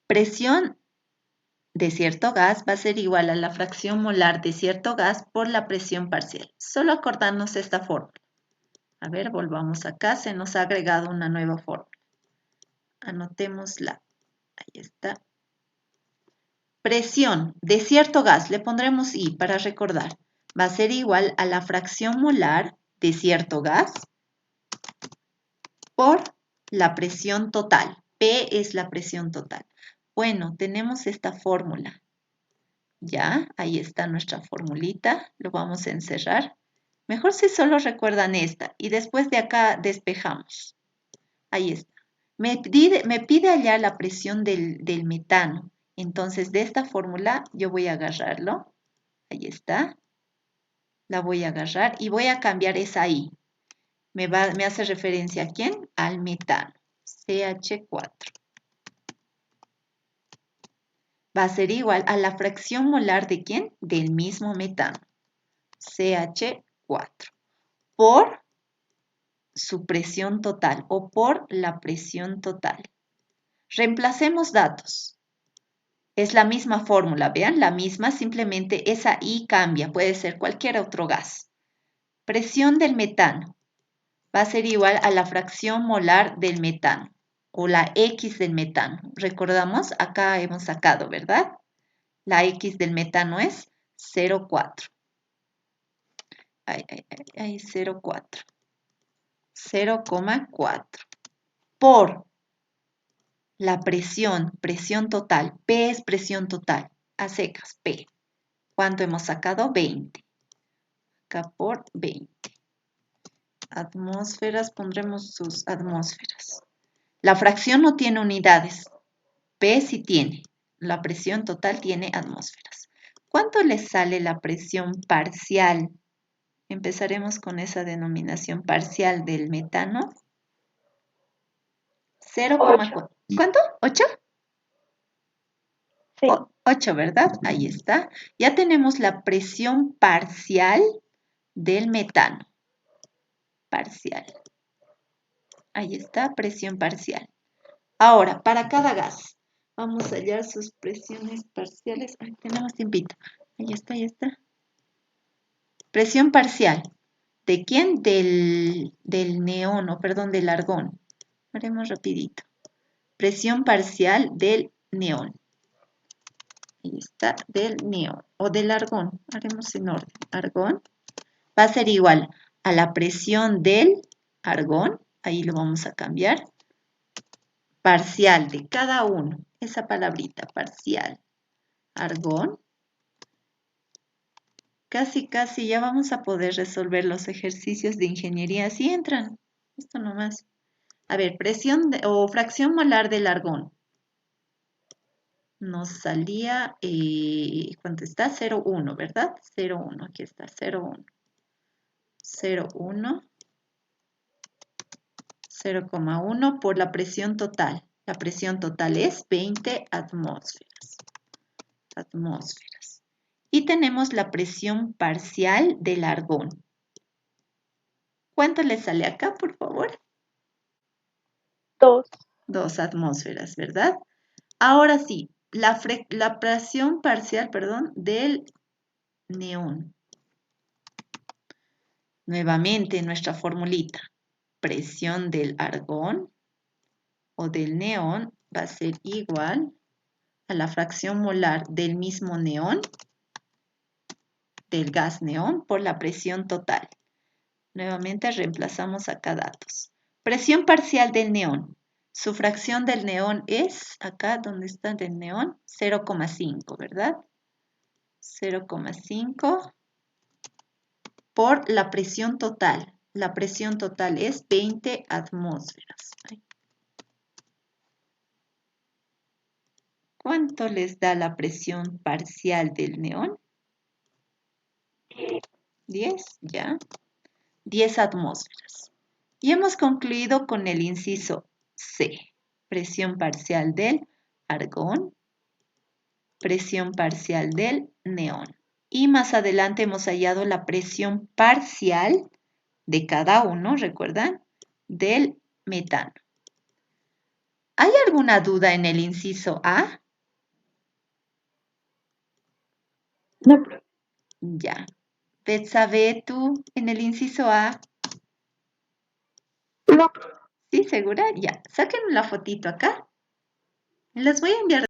Presión de cierto gas va a ser igual a la fracción molar de cierto gas por la presión parcial. Solo acordarnos esta fórmula. A ver, volvamos acá, se nos ha agregado una nueva fórmula. Anotémosla. Ahí está. Presión de cierto gas, le pondremos I para recordar. Va a ser igual a la fracción molar de cierto gas por la presión total. P es la presión total. Bueno, tenemos esta fórmula. Ya, ahí está nuestra formulita. Lo vamos a encerrar. Mejor si solo recuerdan esta y después de acá despejamos. Ahí está. Me pide hallar la presión del metano. Entonces, de esta fórmula yo voy a agarrarlo. Ahí está. La voy a agarrar y voy a cambiar esa I. Me hace referencia a quién? Al metano. CH4. Va a ser igual a la fracción molar de quién? Del mismo metano. CH4. Por su presión total o por la presión total. Reemplacemos datos. Es la misma fórmula, vean, la misma, simplemente esa I cambia, puede ser cualquier otro gas. Presión del metano va a ser igual a la fracción molar del metano o la X del metano. Recordamos, acá hemos sacado, ¿verdad? La X del metano es 0,4. 0,4. 0,4 por la presión total. P es presión total, a secas, P. ¿Cuánto hemos sacado? 20. Acá por 20. Atmósferas, pondremos sus atmósferas. La fracción no tiene unidades. P sí tiene. La presión total tiene atmósferas. ¿Cuánto le sale la presión parcial? Empezaremos con esa denominación parcial del metano. 0,4. ¿Cuánto? ¿8? Sí. 8, ¿verdad? Ahí está. Ya tenemos la presión parcial del metano. Parcial. Ahí está, presión parcial. Ahora, para cada gas, vamos a hallar sus presiones parciales. Ay, tenemos tiempito. Ahí está, ahí está. Presión parcial. ¿De quién? Del neón, o perdón, del argón. Haremos rapidito. Presión parcial del neón. Ahí está, del neón o del argón. Haremos en orden. Argón va a ser igual a la presión del argón. Ahí lo vamos a cambiar. Parcial de cada uno. Esa palabrita, parcial. Argón. Casi, casi ya vamos a poder resolver los ejercicios de ingeniería. Así entran. Esto nomás. A ver, presión o fracción molar del argón. Nos salía, ¿cuánto está? 0,1, ¿verdad? 0,1, aquí está, 0,1. 0,1, 0,1 por la presión total. La presión total es 20 atmósferas. Atmósferas. Y tenemos la presión parcial del argón. ¿Cuánto le sale acá, por favor? 2. 2 atmósferas, ¿verdad? Ahora sí, la presión parcial, perdón, del neón. Nuevamente nuestra formulita. Presión del argón o del neón va a ser igual a la fracción molar del mismo neón, del gas neón, por la presión total. Nuevamente reemplazamos acá datos. Presión parcial del neón. Su fracción del neón es, acá donde está del neón, 0,5, ¿verdad? 0,5 por la presión total. La presión total es 20 atmósferas. ¿Cuánto les da la presión parcial del neón? 10, ya. 10 atmósferas. Y hemos concluido con el inciso C. Presión parcial del argón. Presión parcial del neón. Y más adelante hemos hallado la presión parcial de cada uno, ¿recuerdan? Del metano. ¿Hay alguna duda en el inciso A? No. Ya. Betsabe, tú en el inciso A. No. ¿Sí, segura? Ya. Saquen la fotito acá. Les voy a enviar